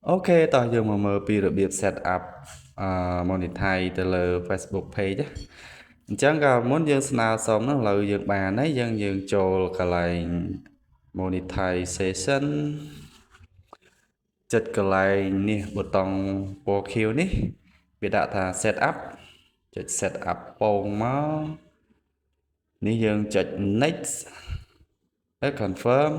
អូខេតោះយើងមកមើលពីរបៀប set up monetize ទៅលើ Facebook page ណាអញ្ចឹងក៏មុនយើងស្នើសុំហ្នឹងឥឡូវយើងបានហើយយើងចូលកន្លែង monetization ចុចកន្លែងនេះប៊ូតុងពណ៌ខៀវនេះវាដាក់ថា set up ចុច set up ពងមកនេះយើងចុច next ហើយ confirm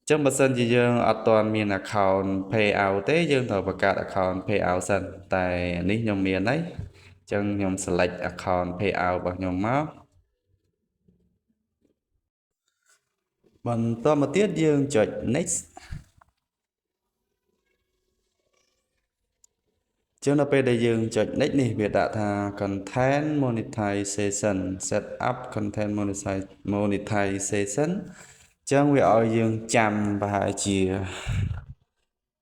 ចឹងបើសិនជាយើងអត់ទាន់មាន account payout ទេយើងត្រូវបង្កើត account payout សិនតែនេះខ្ញុំមានហើយចឹងខ្ញុំ select account payout របស់ខ្ញុំមកបន្តមកទៀតយើងចុច next ចឹងដល់ពេលដែលយើងចុច next នេះវាដាក់ថា content monetization set up content monetization ចឹងវាឲ្យយើងចាំប្រហែលជា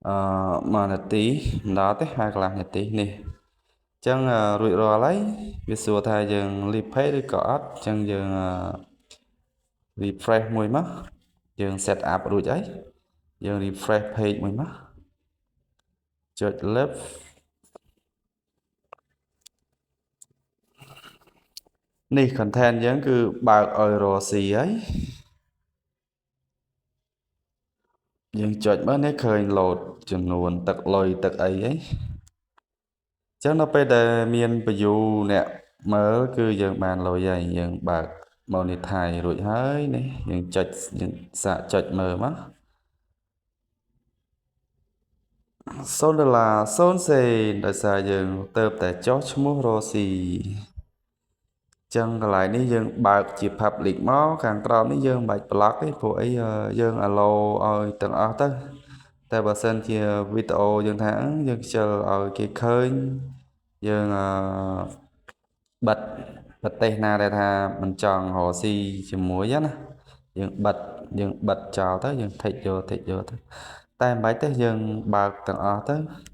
1នាទីមិនដល់ទេហើយកន្លះនាទីនេះអញ្ចឹងរួចរាល់ហើយវាសួរថាយើង leave page ឬក៏អត់អញ្ចឹងយើង refresh មួយមកយើង set up រួចហើយយើង refresh page មួយមកចុច left នេះ content យើងគឺបើកឲ្យរកស៊ីហើយយើងចុចមើលនេះឃើញ load ចំនួនទឹកលុយទឹកអីហើយចឹងដល់ពេលដែលមាន view អ្នកមើលគឺយើងបានលុយហើយយើងបើក monetize រួចហើយនេះយើងចុចយើងសាកចុចមើលមក$0 0សេនដោយសារយើងទៅតែចុះឈ្មោះរស់ស៊ីចឹងកន្លែងនេះយើងបើកជា public មកខាងក្រោមនេះយើងមិនបាច់ block ទេព្រោះអីយើង allow ឲ្យទាំងអស់ទៅតែបើសិនជាវីដេអូយើងថាយើងខ្ជិលឲ្យគេឃើញយើងបិទប្រទេសណាដែលថាមិនចង់រកស៊ីជាមួយណាយើងបិទចោលទៅយើងថេកយកទៅតែមិនបាច់ទេយើងបើកទាំងអស់ទៅ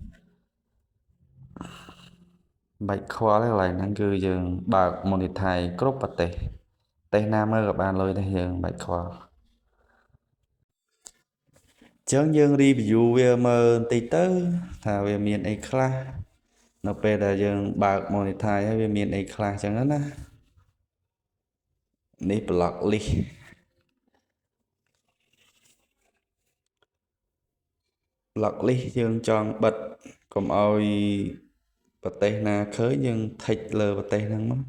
បាច់ខ្វល់ទេកន្លែងហ្នឹងគឺយើងបើក monetize គ្រប់ប្រទេសណាមើលក៏បានលុយដែរយើងបាច់ខ្វល់ចឹងយើង review វាមើលបន្តិចទៅថាវាមានអីខ្លះនៅពេលដែលយើងបើក monetize ហើយវាមានអីខ្លះចឹងណានេះ block list យើងចង់បិទកុំឲ្យប្រទេសណាឃើញយើងថេកលើប្រទេសហ្នឹងមក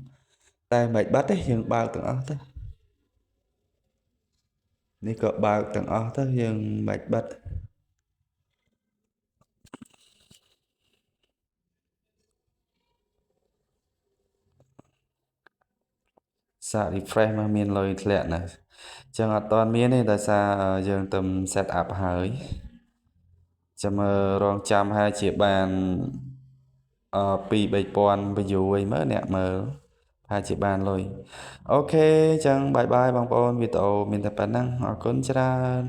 តែមិនបាច់ទេយើងបើកទាំងអស់ទៅនេះក៏បើកទាំងអស់ទៅយើងមិនបាច់បិទសាក refresh មកមានលុយធ្លាក់ណាចឹងអត់ទាន់មានទេដោយសារយើងទៅ set up ហើយចាំមើលរងចាំហើយជាបាន2-3,000 view អីមើលអ្នកមើលហើយជាបានលុយអូខេចឹងបាយបាយបងប្អូនវីដេអូមានតែប៉ុណ្ណឹងអរគុណច្រើន